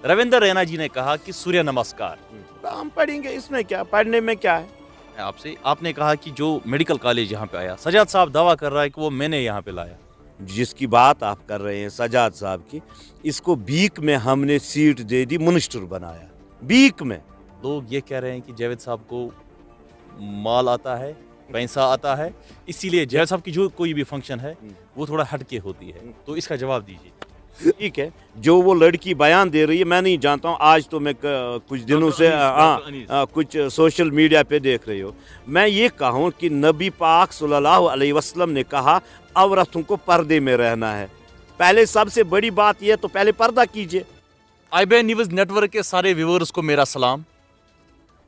रविंद्र रैना जी ने कहा कि सूर्य नमस्कार। हम पढ़ेंगे, इसमें क्या, पढ़ने में क्या है। आपसे आपने कहा कि जो मेडिकल कॉलेज यहाँ पे आया, सजाद साहब दावा कर रहा है कि वो मैंने यहाँ पे लाया। जिसकी बात आप कर रहे हैं सजाद साहब की, इसको बीक में हमने सीट दे दी, मिनिस्टर बनाया बीक में। लोग ये कह रहे हैं कि जावेद साहब को माल आता है, पैसा आता है, इसीलिए जावेद साहब की जो कोई भी फंक्शन है वो थोड़ा हटके होती है, तो इसका जवाब दीजिए। ठीक है, जो वो लड़की बयान दे रही है मैं नहीं जानता हूँ, आज तो मैं कुछ दिनों से कुछ सोशल मीडिया पे देख रही हो। मैं ये कहूँ कि नबी पाक सल्लल्लाहु अलैहि वसल्लम ने कहा औरतों को पर्दे में रहना है। पहले सबसे बड़ी बात यह, तो पहले पर्दा कीजिए। IBN न्यूज़ नेटवर्क के सारे व्यूअर्स को मेरा सलाम।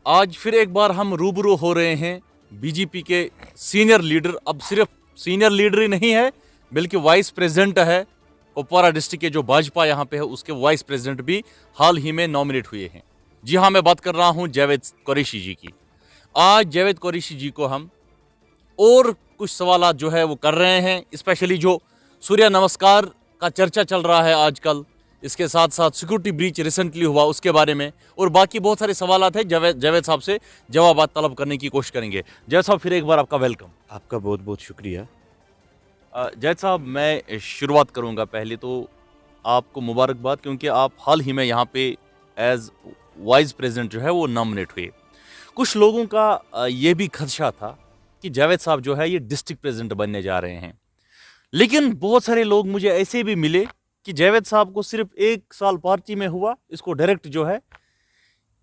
आज फिर एक बार हम रूबरू हो रहे हैं बीजेपी के सीनियर लीडर, अब सिर्फ सीनियर लीडर ही नहीं है बल्कि वाइस प्रेसिडेंट है। कुपवारा डिस्ट्रिक्ट के जो भाजपा यहाँ पे है उसके वाइस प्रेसिडेंट भी हाल ही में नॉमिनेट हुए हैं। जी हाँ, मैं बात कर रहा हूँ जावेद कुरैशी जी की। आज जावेद कुरैशी जी को हम और कुछ सवाल जो है वो कर रहे हैं, स्पेशली जो सूर्य नमस्कार का चर्चा चल रहा है आजकल, इसके साथ साथ सिक्योरिटी ब्रीच रिसेंटली हुआ उसके बारे में, और बाकी बहुत सारे सवाल हैं। जावेद साहब से जवाब तलब करने की कोशिश करेंगे। जावेद साहब, फिर एक बार आपका वेलकम। आपका बहुत बहुत शुक्रिया। जावेद साहब, मैं शुरुआत करूंगा। पहले तो आपको मुबारकबाद, क्योंकि आप हाल ही में यहाँ पे एज वाइस प्रेसिडेंट जो है वो नॉमिनेट हुए। कुछ लोगों का ये भी खदशा था कि जावेद साहब जो है ये डिस्ट्रिक्ट प्रेसिडेंट बनने जा रहे हैं, लेकिन बहुत सारे लोग मुझे ऐसे भी मिले कि जावेद साहब को सिर्फ 1 साल पार्टी में हुआ, इसको डायरेक्ट जो है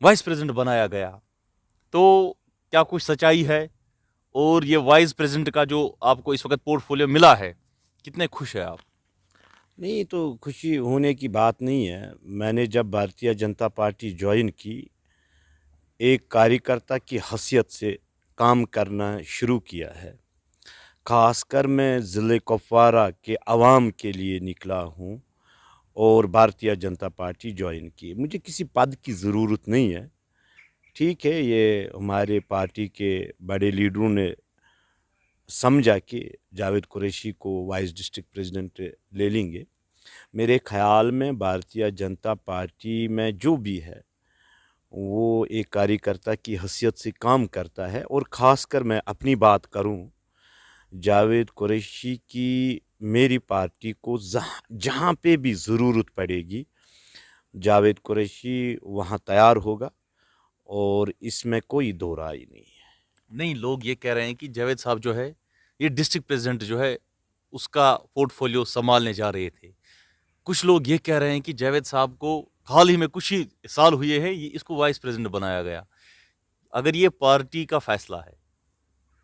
वाइस प्रेसिडेंट बनाया गया। तो क्या कुछ सच्चाई है? और ये वाइस प्रेसिडेंट का जो आपको इस वक्त पोर्टफोलियो मिला है, कितने खुश हैं आप? नहीं, तो खुशी होने की बात नहीं है। मैंने जब भारतीय जनता पार्टी ज्वाइन की, एक कार्यकर्ता की हैसियत से काम करना शुरू किया है। ख़ासकर मैं ज़िले कुपवारा के अवाम के लिए निकला हूँ और भारतीय जनता पार्टी ज्वाइन की। मुझे किसी पद की ज़रूरत नहीं है। ठीक है, ये हमारे पार्टी के बड़े लीडरों ने समझा कि जावेद कुरैशी को वाइस डिस्ट्रिक्ट प्रेसिडेंट ले लेंगे। मेरे ख़्याल में भारतीय जनता पार्टी में जो भी है वो एक कार्यकर्ता की हैसियत से काम करता है। और ख़ासकर मैं अपनी बात करूं, जावेद कुरैशी की मेरी पार्टी को जहां पे भी ज़रूरत पड़ेगी जावेद कुरैशी वहां तैयार होगा, और इसमें कोई दो राय नहीं है। नहीं, लोग ये कह रहे हैं कि जावेद साहब जो है ये डिस्ट्रिक्ट प्रेसिडेंट जो है उसका पोर्टफोलियो संभालने जा रहे थे। कुछ लोग ये कह रहे हैं कि जावेद साहब को हाल ही में कुछ ही साल हुए हैं ये इसको वाइस प्रेसिडेंट बनाया गया। अगर ये पार्टी का फैसला है,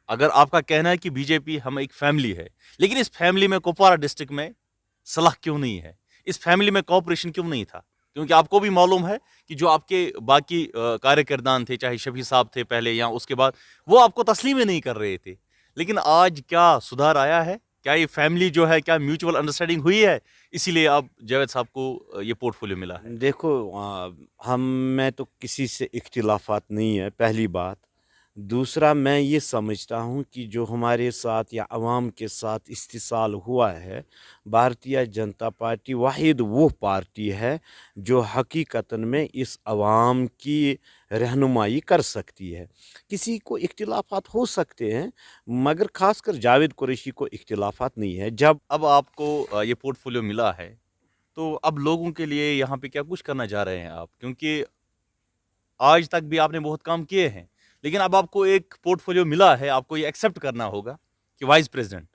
अगर आपका कहना है कि बीजेपी हम एक फैमिली है, लेकिन इस फैमिली में कुपवारा डिस्ट्रिक्ट में सलाह क्यों नहीं है? इस फैमिली में कोऑपरेशन क्यों नहीं था? क्योंकि आपको भी मालूम है कि जो आपके बाकी कार्यकर्ता थे, चाहे शफी साहब थे पहले या उसके बाद, वो आपको तस्लीम ही नहीं कर रहे थे। लेकिन आज क्या सुधार आया है? क्या ये फैमिली जो है, क्या म्यूचुअल अंडरस्टैंडिंग हुई है, इसीलिए अब जावेद साहब को ये पोर्टफोलियो मिला है? देखो, हम में तो किसी से इख्तिलाफात नहीं है, पहली बात। दूसरा, मैं ये समझता हूँ कि जो हमारे साथ या अवाम के साथ इस्तिसाल हुआ है, भारतीय जनता पार्टी वाहिद वो पार्टी है जो हकीकतन में इस अवाम की रहनुमाई कर सकती है। किसी को इख्तिलाफात हो सकते हैं, मगर ख़ासकर जावेद कुरैशी को इख्तिलाफात नहीं है। जब अब आपको ये पोर्टफोलियो मिला है, तो अब लोगों के लिए यहाँ पे क्या कुछ करना चाह रहे हैं आप? क्योंकि आज तक भी आपने बहुत काम किए हैं, लेकिन अब आपको एक पोर्टफोलियो मिला है, आपको ये एक्सेप्ट करना होगा कि वाइस प्रेसिडेंट।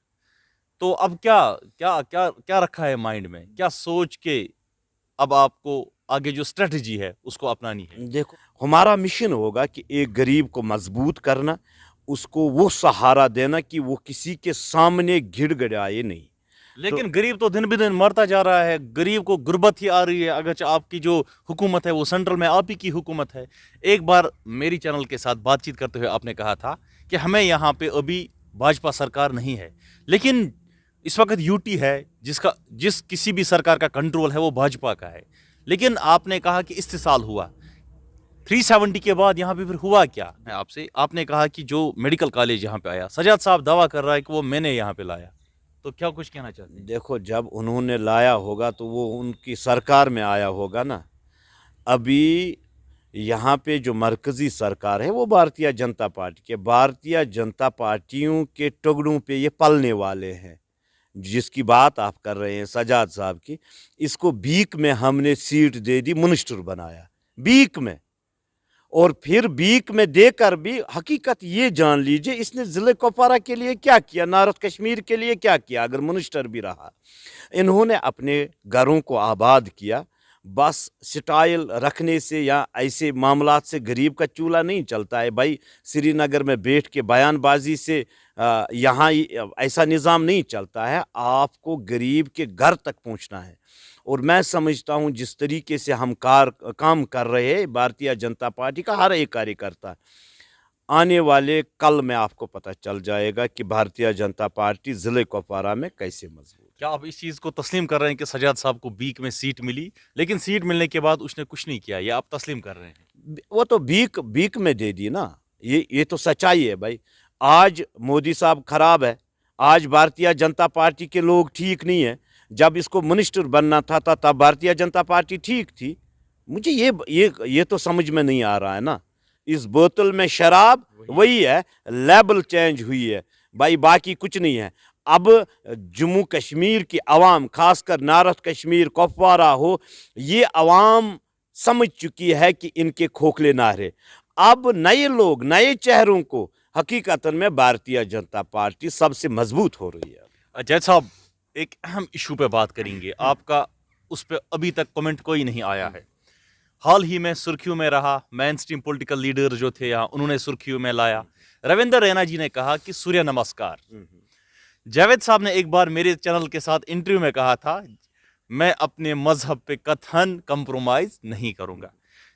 तो अब क्या क्या क्या क्या रखा है माइंड में? क्या सोच के अब आपको आगे जो स्ट्रेटजी है उसको अपनानी है? देखो, हमारा मिशन होगा कि एक गरीब को मजबूत करना, उसको वो सहारा देना कि वो किसी के सामने गिड़गिड़ाए नहीं। लेकिन गरीब तो दिन ब दिन मरता जा रहा है, गरीब को गुर्बत ही आ रही है। अगर आपकी जो हुकूमत है वो सेंट्रल में आप ही की हुकूमत है। एक बार मेरी चैनल के साथ बातचीत करते हुए आपने कहा था कि हमें यहाँ पे अभी भाजपा सरकार नहीं है, लेकिन इस वक्त यूटी है जिस किसी भी सरकार का कंट्रोल है वो भाजपा का है। लेकिन आपने कहा कि इस्तिसाल हुआ 370 के बाद, यहाँ पे फिर हुआ क्या? आपसे आपने कहा कि जो मेडिकल कॉलेज यहाँ पे आया, सजाद साहब दावा कर रहा है कि वो मैंने यहाँ पे लाया। तो क्या कुछ कहना चाहते हैं? देखो, जब उन्होंने लाया होगा तो वो उनकी सरकार में आया होगा ना। अभी यहाँ पे जो मरकज़ी सरकार है वो भारतीय जनता पार्टी के, भारतीय जनता पार्टियों के टुकड़ों पे ये पलने वाले हैं। जिसकी बात आप कर रहे हैं सजाद साहब की, इसको बीक में हमने सीट दे दी, मिनिस्टर बनाया बीक में, और फिर बीक में देकर भी हकीकत ये जान लीजिए इसने ज़िले कुपवारा के लिए क्या किया, नॉर्थ कश्मीर के लिए क्या किया। अगर मिनिस्टर भी रहा, इन्होंने अपने घरों को आबाद किया। बस स्टाइल रखने से या ऐसे मामलात से गरीब का चूल्हा नहीं चलता है भाई। श्रीनगर में बैठ के बयानबाजी से यहाँ ऐसा निज़ाम नहीं चलता है। आपको गरीब के घर तक पहुँचना है। और मैं समझता हूँ जिस तरीके से हम काम कर रहे हैं भारतीय जनता पार्टी का हर एक कार्यकर्ता, आने वाले कल में आपको पता चल जाएगा कि भारतीय जनता पार्टी ज़िले कुपवारा में कैसे मजबूत। क्या आप इस चीज़ को तस्लीम कर रहे हैं कि सजाद साहब को बीक में सीट मिली, लेकिन सीट मिलने के बाद उसने कुछ नहीं किया, ये आप तस्लीम कर रहे हैं? वो तो बीक में दे दी ना, ये तो सच्चाई है भाई। आज मोदी साहब खराब है, आज भारतीय जनता पार्टी के लोग ठीक नहीं है। जब इसको मिनिस्टर बनना था तब भारतीय जनता पार्टी ठीक थी। मुझे ये तो समझ में नहीं आ रहा है ना। इस बोतल में शराब वही है, लेबल चेंज हुई है भाई, बाकी कुछ नहीं है। अब जम्मू कश्मीर की आवाम, खासकर नॉर्थ कश्मीर कुपवारा हो, ये आवाम समझ चुकी है कि इनके खोखले नारे। अब नए लोग, नए चेहरों को हकीकत में भारतीय जनता पार्टी सबसे मजबूत हो रही है। जैद साहब, एक अहम इशू पे बात करेंगे, आपका उस पर अभी तक कमेंट कोई नहीं आया है। हाल ही में सुर्खियों में रहा, मेन स्ट्रीम पॉलिटिकल लीडर जो थे यहाँ, उन्होंने सुर्खियों में लाया। रविंदर रैना जी ने कहा कि सूर्य नमस्कार। जावेद साहब ने एक बार मेरे चैनल के साथ इंटरव्यू में कहा था, मैं अपने मजहब पे कतई कंप्रोमाइज नहीं करूंगा।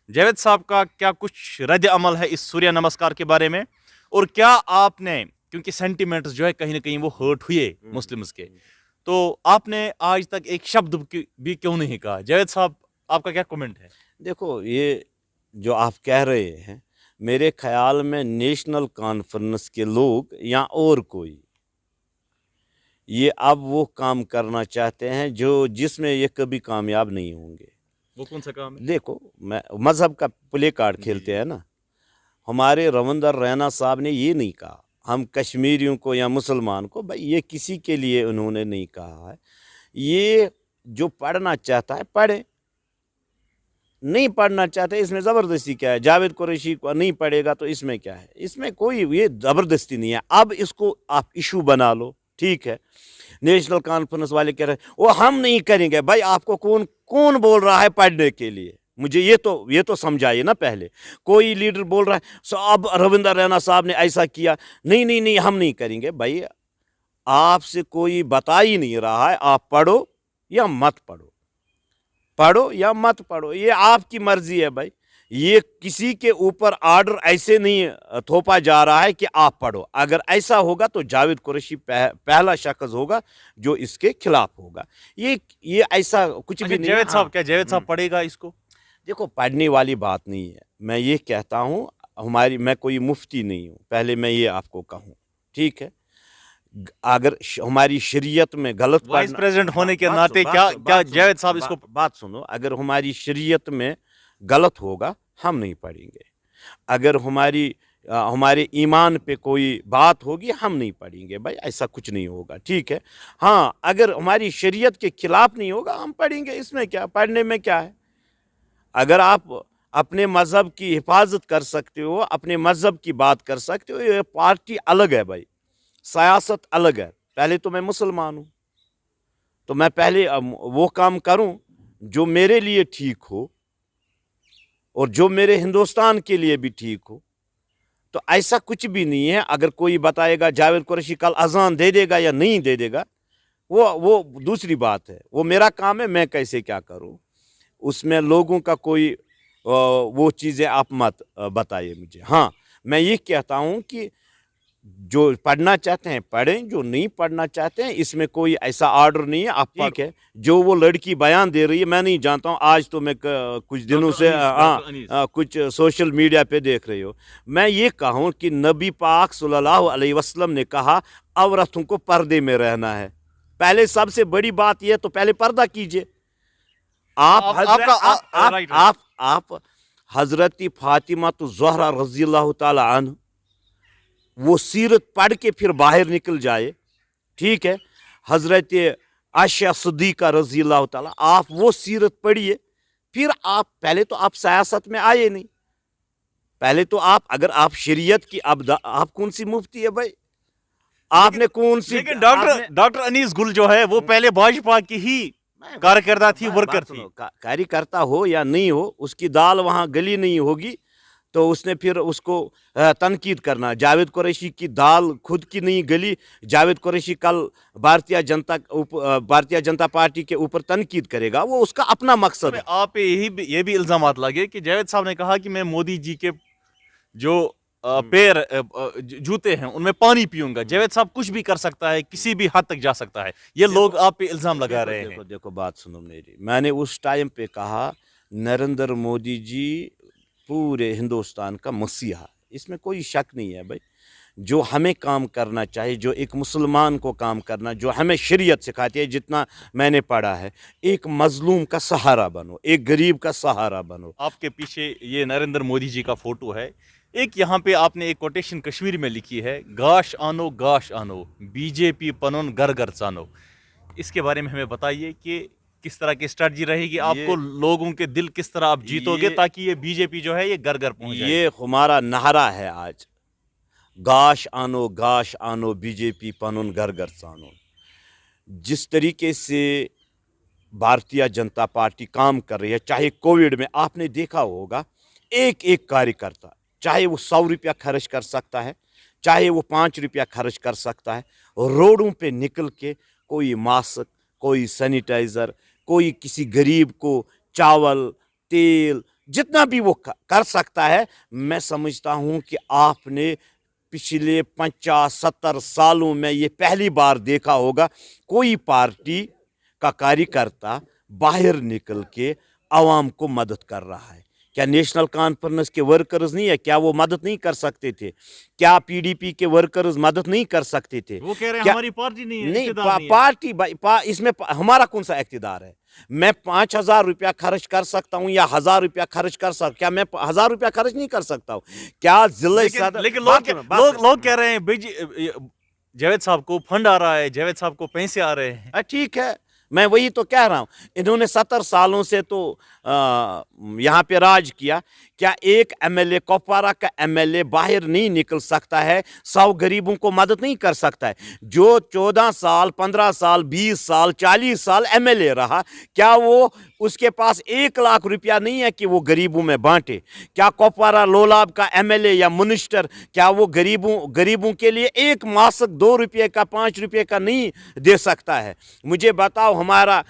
जावेद साहब का क्या कुछ रद्द अमल है इस सूर्य नमस्कार के बारे में? और क्या आपने, क्योंकि सेंटिमेंट्स जो है कहीं ना कहीं वो हर्ट हुए मुस्लिम्स के, तो आपने आज तक एक शब्द भी क्यों नहीं कहा? जावेद साहब, आपका क्या कमेंट है? देखो, ये जो आप कह रहे हैं, मेरे ख्याल में नेशनल कॉन्फ्रेंस के लोग या और कोई, ये अब वो काम करना चाहते हैं जिसमें ये कभी कामयाब नहीं होंगे। वो कौन सा काम है? देखो, मैं मज़हब का प्ले कार्ड खेलते हैं ना। हमारे रविंदर रैना साहब ने ये नहीं कहा हम कश्मीरियों को या मुसलमान को, भाई ये किसी के लिए उन्होंने नहीं कहा है। ये जो पढ़ना चाहता है पढ़े, नहीं पढ़ना चाहते इसमें ज़बरदस्ती क्या है? जावेद कुरैशी को नहीं पढ़ेगा तो इसमें क्या है? इसमें कोई ये ज़बरदस्ती नहीं है। अब इसको आप इशू बना लो, ठीक है। नेशनल कॉन्फ्रेंस वाले कह रहे हैं वो हम नहीं करेंगे। भाई आपको कौन बोल रहा है पढ़ने के लिए? मुझे ये तो समझाइए ना पहले। कोई लीडर बोल रहा है सो अब रविंदर रैना साहब ने ऐसा किया, नहीं हम नहीं करेंगे। भाई आपसे कोई बता ही नहीं रहा है आप पढ़ो या मत पढ़ो, पढ़ो या मत पढ़ो, ये आपकी मर्जी है भाई। ये किसी के ऊपर ऑर्डर ऐसे नहीं थोपा जा रहा है कि आप पढ़ो। अगर ऐसा होगा तो जावेद कुरैशी पहला शख्स होगा जो इसके खिलाफ होगा। ये ऐसा कुछ भी नहीं। जावेद साहब, क्या जावेद साहब पढ़ेगा इसको? देखो, पढ़ने वाली बात नहीं है। मैं ये कहता हूँ, मैं कोई मुफ्ती नहीं हूँ, पहले मैं ये आपको कहूँ, ठीक है। अगर हमारी शरीयत में गलत, वाइस प्रेसिडेंट होने के नाते क्या जावेद साहब इसको? बात सुनो, अगर हमारी शरीयत में गलत होगा हम नहीं पढ़ेंगे। अगर हमारे ईमान पे कोई बात होगी हम नहीं पढ़ेंगे। भाई ऐसा कुछ नहीं होगा, ठीक है। हाँ, अगर हमारी शरीयत के खिलाफ नहीं होगा हम पढ़ेंगे। इसमें क्या, पढ़ने में क्या है? अगर आप अपने मज़हब की हिफाजत कर सकते हो, अपने मज़हब की बात कर सकते हो, ये पार्टी अलग है भाई, सियासत अलग है। पहले तो मैं मुसलमान हूँ, तो मैं पहले वो काम करूँ जो मेरे लिए ठीक हो और जो मेरे हिंदुस्तान के लिए भी ठीक हो। तो ऐसा कुछ भी नहीं है। अगर कोई बताएगा जावेद कुरैशी कल अजान दे देगा या नहीं दे देगा, वो दूसरी बात है। वो मेरा काम है, मैं कैसे क्या करूँ, उसमें लोगों का कोई वो चीज़ें आप मत बताइए मुझे। हाँ, मैं ये कहता हूँ कि जो पढ़ना चाहते हैं पढ़ें, जो नहीं पढ़ना चाहते हैं इसमें कोई ऐसा ऑर्डर नहीं है। आप ठीक है, जो वो लड़की बयान दे रही है, मैं नहीं जानता हूँ। आज तो मैं कुछ दिनों से कुछ सोशल मीडिया पे देख रही हो। मैं ये कहूँ कि नबी पाक सल्लल्लाहु अलैहि वसल्लम ने कहा औरतों को पर्दे में रहना है। पहले सबसे बड़ी बात यह, तो पहले पर्दा कीजिए। आप हजरत फातिमा तो ज़हरा रज़ी अल्लाह ताला अन्हा वो सीरत पढ़ के फिर बाहर निकल जाए, ठीक है। हजरत आयशा सिद्दीक़ा रज़ी अल्लाह ताला, आप वो सीरत पढ़िए, फिर आप पहले तो आप सियासत में आए नहीं, पहले तो आप अगर आप शरीयत की आप कौन सी मुफ्ती है भाई, आपने कौन सी। लेकिन डॉक्टर अनीस गुल जो है वो पहले भाजपा की ही कार्यकर्ता थी, वर्कर थी। कार्यकर्ता हो या नहीं हो, उसकी दाल वहाँ गली नहीं होगी तो उसने फिर उसको तनकीद करना। जावेद कुरैशी की दाल खुद की नहीं गली, जावेद कुरैशी कल भारतीय जनता पार्टी के ऊपर तनकीद करेगा, वो उसका अपना मकसद है। आप पे ये भी इल्जामात लगे कि जावेद साहब ने कहा कि मैं मोदी जी के जो पैर जूते हैं उनमें पानी पीऊंगा। जावेद साहब कुछ भी कर सकता है, किसी भी हद तक जा सकता है, ये लोग आप पे इल्जाम लगा रहे हैं। देखो बात सुनो मेरी, मैंने उस टाइम पे कहा नरेंद्र मोदी जी पूरे हिंदुस्तान का मसीहा, इसमें कोई शक नहीं है भाई। जो हमें काम करना चाहिए, जो एक मुसलमान को काम करना, जो हमें शरीयत सिखाती है, जितना मैंने पढ़ा है, एक मजलूम का सहारा बनो, एक गरीब का सहारा बनो। आपके पीछे ये नरेंद्र मोदी जी का फोटो है, एक यहाँ पे आपने एक कोटेशन कश्मीर में लिखी है, गाश आनो बीजेपी पनुन घर घर चानो। इसके बारे में हमें बताइए कि किस तरह की स्ट्रेटजी रहेगी, आपको लोगों के दिल किस तरह आप जीतोगे ताकि ये बीजेपी जो है ये घर घर पहुंच जाए। ये हमारा नारा है आज, गाश आनो बीजेपी पनुन घर घर चानो। जिस तरीके से भारतीय जनता पार्टी काम कर रही है, चाहे कोविड में आपने देखा होगा, एक एक कार्यकर्ता, चाहे वो 100 रुपया खर्च कर सकता है, चाहे वो 5 रुपया खर्च कर सकता है, रोडों पे निकल के कोई मास्क, कोई सैनिटाइज़र, कोई किसी गरीब को चावल तेल जितना भी वो कर सकता है। मैं समझता हूँ कि आपने पिछले 50-70 सालों में ये पहली बार देखा होगा कोई पार्टी का कार्यकर्ता बाहर निकल के आवाम को मदद कर रहा है। क्या नेशनल कॉन्फ्रेंस के वर्कर्स नहीं है, क्या वो मदद नहीं कर सकते थे? क्या पीडीपी के वर्कर्स मदद नहीं कर सकते थे? वो कह रहे हैं हमारी पार्टी नहीं है, नहीं पार्टी इसमें हमारा कौन सा इख्तिदार है? मैं 5,000 रुपया खर्च कर सकता हूँ या 1,000 रुपया खर्च कर सकता, क्या मैं 1,000 रुपया खर्च नहीं कर सकता हूँ? क्या जिले लेकिन लोग कह रहे हैं जावेद साहब को फंड आ रहा है, जावेद साहब को पैसे आ रहे हैं। ठीक है, मैं वही तो कह रहा हूँ, इन्होंने 70 सालों से तो यहाँ पे राज किया। क्या एक एमएलए, कुपवारा का एमएलए बाहर नहीं निकल सकता है, 100 गरीबों को मदद नहीं कर सकता है? जो 14 साल 15 साल 20 साल 40 साल एमएलए रहा, क्या वो उसके पास 1 लाख रुपया नहीं है कि वो गरीबों में बांटे? क्या कुपवारा लोलाब का एमएलए या मिनिस्टर, क्या वो गरीबों के लिए एक मासिक 2 रुपये का 5 रुपये का नहीं दे सकता है? मुझे बताओ, हमारा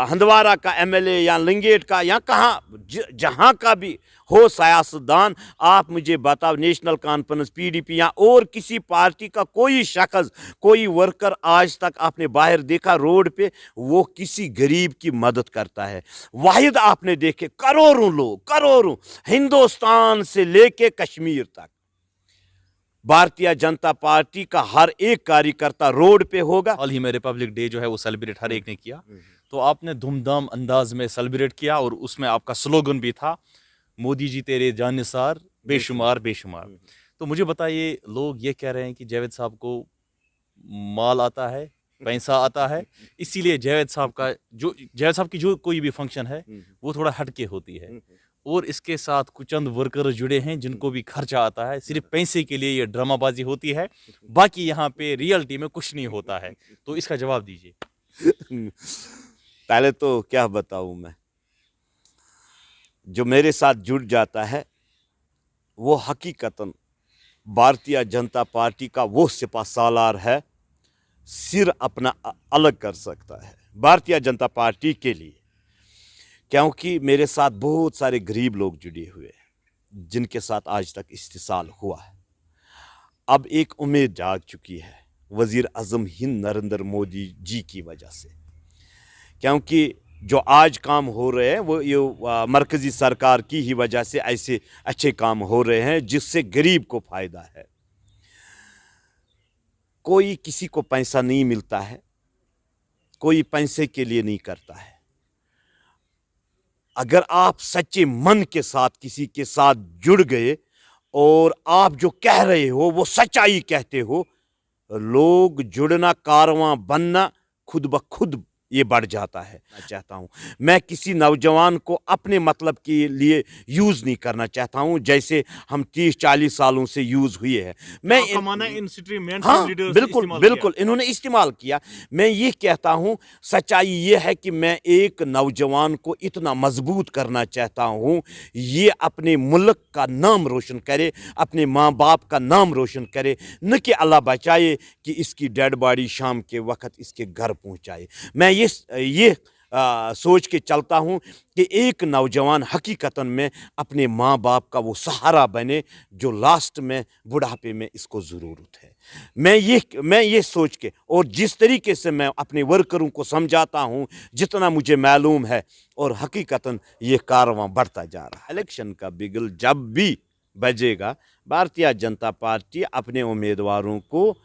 हंदवारा का एमएलए या लिंगेट का या कहाँ जहाँ का भी हो सियासतदान, आप मुझे बताओ, नेशनल कॉन्फ्रेंस, पीडीपी या और किसी पार्टी का कोई शख्स, कोई वर्कर आज तक आपने बाहर देखा रोड पे वो किसी गरीब की मदद करता है? वाहिद आपने देखे करोड़ों लोग, करोड़ों, हिंदुस्तान से लेके कश्मीर तक भारतीय जनता पार्टी का हर एक कार्यकर्ता रोड पे होगा। हाल ही में रिपब्लिक डे जो है वो सेलिब्रेट हर एक ने किया, तो आपने धूमधाम अंदाज में सेलिब्रेट किया और उसमें आपका स्लोगन भी था, मोदी जी तेरे जानिसार बेशुमार बेशुमार। तो मुझे बताइए, लोग ये कह रहे हैं कि जावेद साहब को माल आता है, पैसा आता है, इसीलिए जावेद साहब की जो कोई भी फंक्शन है वो थोड़ा हटके होती है, और इसके साथ कुछ चंद वर्कर जुड़े हैं जिनको भी खर्चा आता है, सिर्फ पैसे के लिए ये ड्रामाबाजी होती है, बाकी यहाँ पे रियलिटी में कुछ नहीं होता है। तो इसका जवाब दीजिए। पहले तो क्या बताऊं मैं, जो मेरे साथ जुड़ जाता है वो हकीकतन भारतीय जनता पार्टी का वो सिपा सालार है, सिर अपना अलग कर सकता है भारतीय जनता पार्टी के लिए, क्योंकि मेरे साथ बहुत सारे गरीब लोग जुड़े हुए हैं जिनके साथ आज तक इस्तिसाल हुआ है। अब एक उम्मीद जाग चुकी है वज़ीर आज़म हिंद नरेंद्र मोदी जी की वजह से, क्योंकि जो आज काम हो रहे हैं वो ये मरकज़ी सरकार की ही वजह से ऐसे अच्छे काम हो रहे हैं जिससे गरीब को फ़ायदा है। कोई किसी को पैसा नहीं मिलता है, कोई पैसे के लिए नहीं करता है। अगर आप सच्चे मन के साथ किसी के साथ जुड़ गए और आप जो कह रहे हो वो सच्चाई कहते हो, लोग जुड़ना, कारवां बनना खुद ब खुद ये बढ़ जाता है। मैं चाहता हूँ, मैं किसी नौजवान को अपने मतलब के लिए यूज़ नहीं करना चाहता हूँ जैसे हम 30-40 सालों से यूज़ हुए हैं। मैं आपका मानना है इन सिटी में हाँ लीडर्स बिल्कुल इस्तेमाल बिल्कुल इन्होंने इस्तेमाल किया। मैं ये कहता हूँ, सच्चाई ये है कि मैं एक नौजवान को इतना मजबूत करना चाहता हूँ, ये अपने मुल्क का नाम रोशन करे, अपने माँ बाप का नाम रोशन करे, न कि अल्लाह बचाए कि इसकी डेड बॉडी शाम के वक्त इसके घर पहुँचाए। मैं ये सोच के चलता हूँ कि एक नौजवान हकीकतन में अपने माँ बाप का वो सहारा बने जो लास्ट में बुढ़ापे में इसको ज़रूरत है। मैं ये सोच के, और जिस तरीके से मैं अपने वर्करों को समझाता हूँ, जितना मुझे मालूम है, और हकीकतन ये कारवां बढ़ता जा रहा है। इलेक्शन का बिगल जब भी बजेगा, भारतीय जनता पार्टी अपने उम्मीदवारों को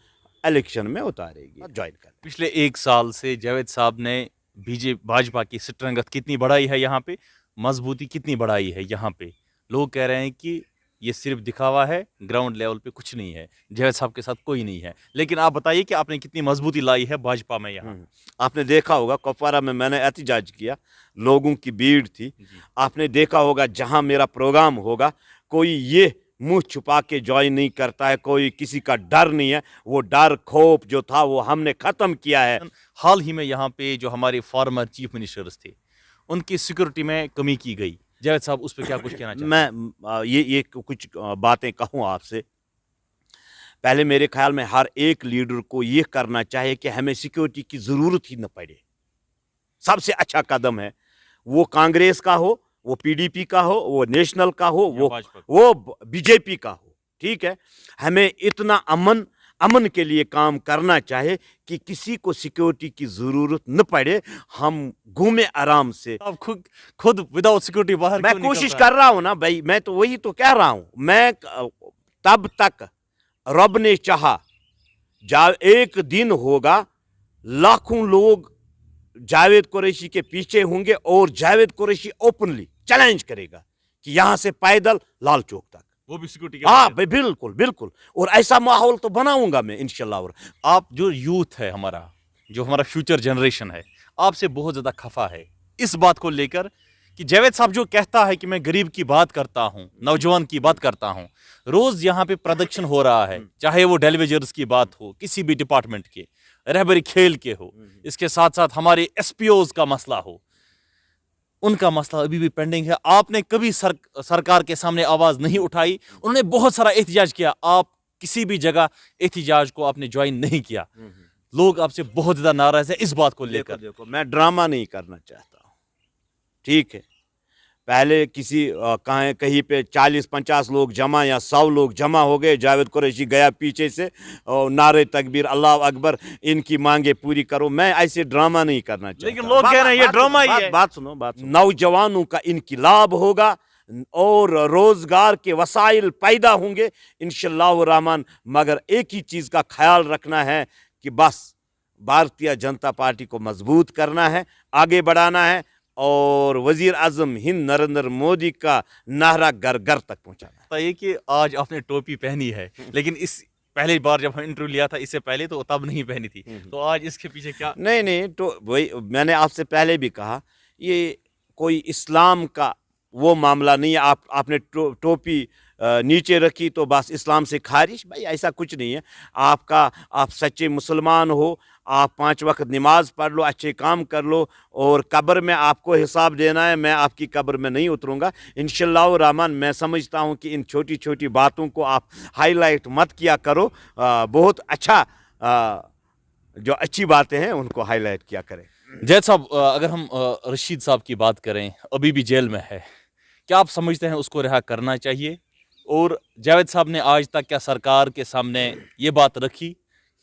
इलेक्शन में उतारेगी, ज्वाइन कर। पिछले 1 साल से जावेद साहब ने भाजपा की स्ट्रेंथ कितनी बढ़ाई है, यहाँ पे मजबूती कितनी बढ़ाई है। यहाँ पे लोग कह रहे हैं कि ये सिर्फ दिखावा है, ग्राउंड लेवल पे कुछ नहीं है, जावेद साहब के साथ कोई नहीं है। लेकिन आप बताइए कि आपने कितनी मजबूती लाई है भाजपा में यहाँ। आपने देखा होगा कुपवारा में मैंने एहतजाज किया, लोगों की भीड़ थी। आपने देखा होगा जहाँ मेरा प्रोग्राम होगा, कोई ये मुंह छुपा के ज्वाइन नहीं करता है, कोई किसी का डर नहीं है। वो डर खौफ जो था वो हमने ख़त्म किया है। हाल ही में यहाँ पे जो हमारे फॉर्मर चीफ मिनिस्टर्स थे, उनकी सिक्योरिटी में कमी की गई। जावेद साहब उस पर क्या कुछ कहना चाहते हैं? मैं ये कुछ बातें कहूँ आपसे। पहले मेरे ख्याल में हर एक लीडर को ये करना चाहिए कि हमें सिक्योरिटी की ज़रूरत ही न पड़े। सबसे अच्छा कदम है, वो कांग्रेस का हो, वो पीडीपी का हो, वो नेशनल का हो, वो बीजेपी का हो, ठीक है। हमें इतना अमन के लिए काम करना चाहिए कि किसी को सिक्योरिटी की ज़रूरत न पड़े, हम घूमे आराम से। आप खुद विदाउट सिक्योरिटी बाहर मैं कोशिश कर रहा हूँ ना भाई, मैं तो वही तो कह रहा हूँ। मैं तब तक रब ने चाहा, एक दिन होगा लाखों लोग जावेद कुरैशी के पीछे होंगे और जावेद कुरैशी ओपनली चैलेंज करेगा कि यहाँ से पैदल लाल चौक तक, वो भी सिक्योरिटी। हाँ बिल्कुल बिल्कुल, और ऐसा माहौल तो बनाऊंगा मैं इंशाल्लाह। और आप जो यूथ है हमारा, जो हमारा फ्यूचर जनरेशन है, आपसे बहुत ज़्यादा खफा है इस बात को लेकर कि जावेद साहब जो कहता है कि मैं गरीब की बात करता हूँ, नौजवान की बात करता हूँ, रोज़ यहाँ पे प्रोडक्शन हो रहा है, चाहे वो डेलीवेजर्स की बात हो, किसी भी डिपार्टमेंट के, रहबरी खेल के हो, इसके साथ साथ हमारे एसपीओज का मसला हो, उनका मसला अभी भी पेंडिंग है। आपने कभी सरकार के सामने आवाज़ नहीं उठाई, उन्होंने बहुत सारा एहतजाज किया, आप किसी भी जगह एहतजाज को आपने ज्वाइन नहीं किया। लोग आपसे बहुत ज़्यादा नाराज़ है इस बात को लेकर। देखो मैं ड्रामा नहीं करना चाहता हूँ, ठीक है। पहले कहीं पे 40-50 लोग जमा या 100 लोग जमा हो गए, जावेद कुरैशी गया पीछे से और नारे तकबीर, अल्लाह अकबर, इनकी मांगे पूरी करो। मैं ऐसे ड्रामा नहीं करना चाहता। लेकिन लोग कह रहे हैं ये ड्रामा ही है। बात सुनो। नौजवानों का इनकिलाब होगा और रोजगार के वसाइल पैदा होंगे इंशाअल्लाह रहमान। मगर एक ही चीज़ का ख्याल रखना है कि बस भारतीय जनता पार्टी को मजबूत करना है, आगे बढ़ाना है और वजीर आजम हिंद नरेंद्र मोदी का नारा घर घर तक पहुंचाना। बताइए कि आज आपने टोपी पहनी है, लेकिन इस पहली बार जब हम इंटरव्यू लिया था इससे पहले तो तब नहीं पहनी थी, तो आज इसके पीछे क्या? नहीं तो वही मैंने आपसे पहले भी कहा, ये कोई इस्लाम का वो मामला नहीं है। आपने टोपी नीचे रखी तो बस इस्लाम से खारिज, भाई ऐसा कुछ नहीं है। आप सच्चे मुसलमान हो, आप 5 वक्त नमाज पढ़ लो, अच्छे काम कर लो, और कब्र में आपको हिसाब देना है। मैं आपकी कब्र में नहीं उतरूंगा इंशाअल्लाह रहमान। मैं समझता हूं कि इन छोटी छोटी बातों को आप हाईलाइट मत किया करो, बहुत अच्छा जो अच्छी बातें हैं उनको हाईलाइट किया करें। जैद साहब, अगर हम रशीद साहब की बात करें, अभी भी जेल में है, क्या आप समझते हैं उसको रिहा करना चाहिए? और जावेद साहब ने आज तक क्या सरकार के सामने ये बात रखी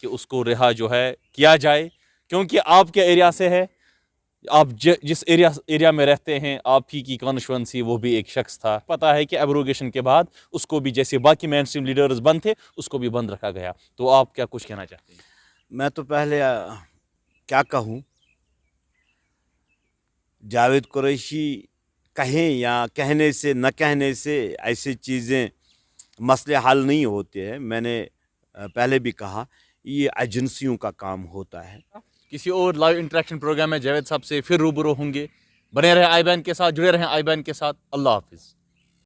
कि उसको रिहा जो है किया जाए? क्योंकि आपके एरिया से है, आप जिस एरिया में रहते हैं, आप ही की कॉन्स्टिट्यूएंसी, वो भी एक शख्स था। पता है कि एब्रोगेशन के बाद उसको भी, जैसे बाकी मेन स्ट्रीम लीडर्स बंद थे, उसको भी बंद रखा गया। तो आप क्या कुछ कहना चाहते हैं? मैं तो पहले क्या कहूँ, जावेद कुरैशी کہیں یا کہنے سے نہ کہنے سے ایسی چیزیں مسئلے حل نہیں ہوتے ہیں. میں نے پہلے بھی کہا یہ ایجنسیوں کا کام ہوتا ہے. کسی اور لائیو انٹریکشن پروگرام میں جاوید صاحب سے پھر روبرو ہوں گے. بنے رہیں آئی بین کے ساتھ, جڑے رہیں آئی بین کے ساتھ. اللہ حافظ.